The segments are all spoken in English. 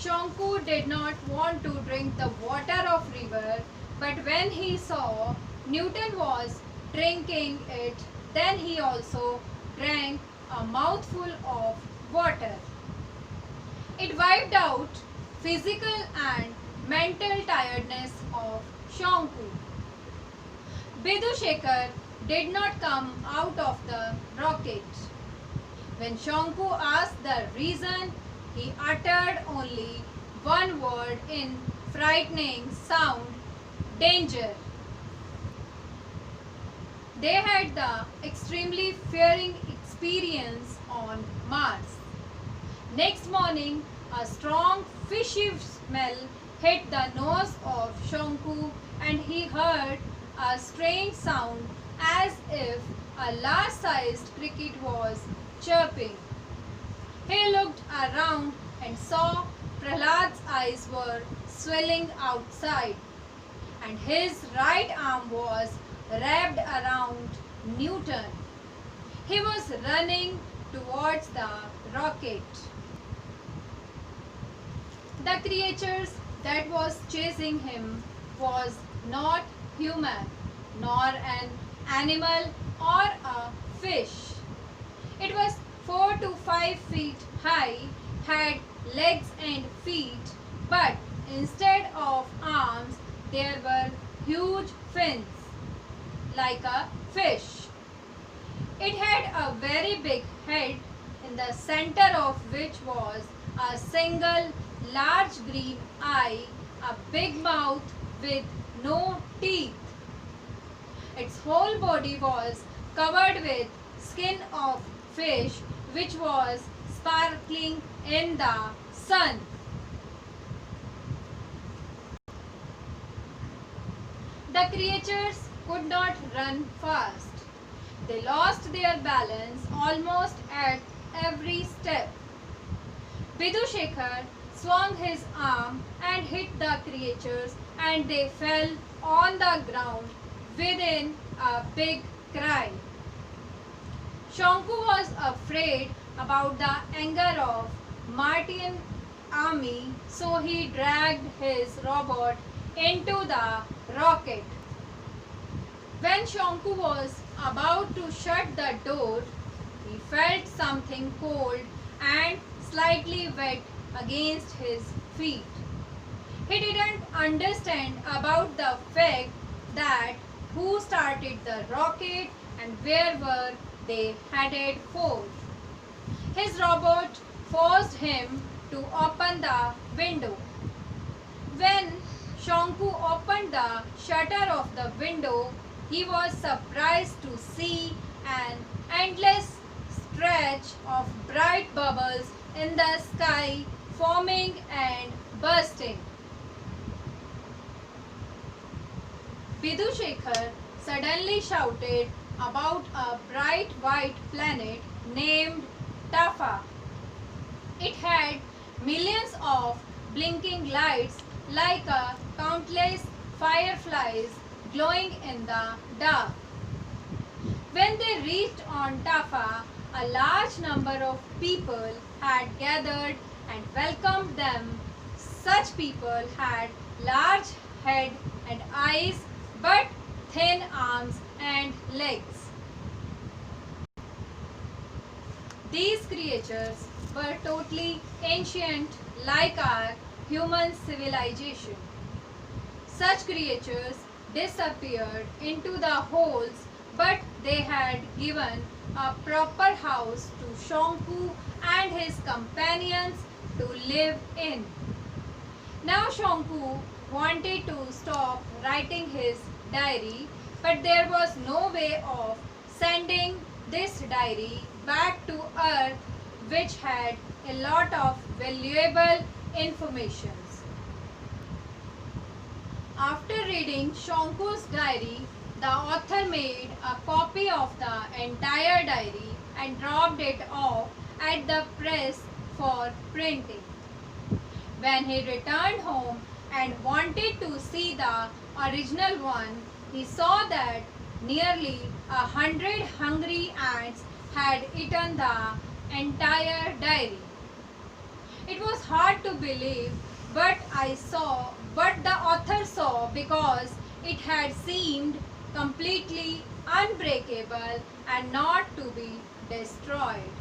Shonku did not want to drink the water of river, but when he saw Newton was drinking it, then he also drank a mouthful of water. It wiped out physical and mental tiredness of Shonku. Bidushekar did not come out of the rocket. When Shonku asked the reason, he uttered only one word in frightening sound: danger. They had the extremely fearing experience on Mars. Next morning, a strong fishy smell hit the nose of Shonku and he heard a strange sound as if a large-sized cricket was chirping. He looked around and saw Prahlad's eyes were swelling outside and his right arm was wrapped around Newton. He was running towards the rocket. The creatures that was chasing him was not human, nor an animal or a fish. It was 4 to 5 feet high, had legs and feet, but instead of arms, there were huge fins, like a fish. It had a very big head, in the center of which was a single large green eye, a big mouth with no teeth. Its whole body was covered with skin of fish which was sparkling in the sun. The creatures could not run fast. They lost their balance almost at every step. Bidushekar swung his arm and hit the creatures and they fell on the ground within a big cry. Shonku was afraid about the anger of Martian army, so he dragged his robot into the rocket. When Shonku was about to shut the door, he felt something cold and slightly wet against his feet. He didn't understand about the fact that who started the rocket and where were they headed for. His robot forced him to open the window. When Shonku opened the shutter of the window, he was surprised to see an endless stretch of bright bubbles in the sky forming and bursting. Bidushekar suddenly shouted about a bright white planet named Tafa. It had millions of blinking lights like a countless fireflies glowing in the dark. When they reached on Tafa, a large number of people had gathered and welcomed them. Such people had large head and eyes but thin arms and legs. These creatures were totally ancient like our human civilization. Such creatures disappeared into the holes, but they had given a proper house to Shonku and his companions to live in. Now Shonku wanted to stop writing his diary, but there was no way of sending this diary back to Earth, which had a lot of valuable information. After reading Shonku's diary, the author made a copy of the entire diary and dropped it off at the press for printing. When he returned home and wanted to see the original one, he saw that nearly 100 hungry ants had eaten the entire diary. It was hard to believe, but the author saw, because it had seemed completely unbreakable and not to be destroyed.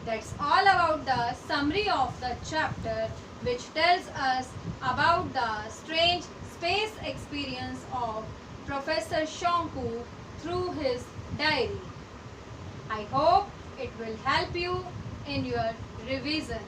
That's all about the summary of the chapter, which tells us about the strange space experience of Professor Shonku through his diary. I hope it will help you in your revision.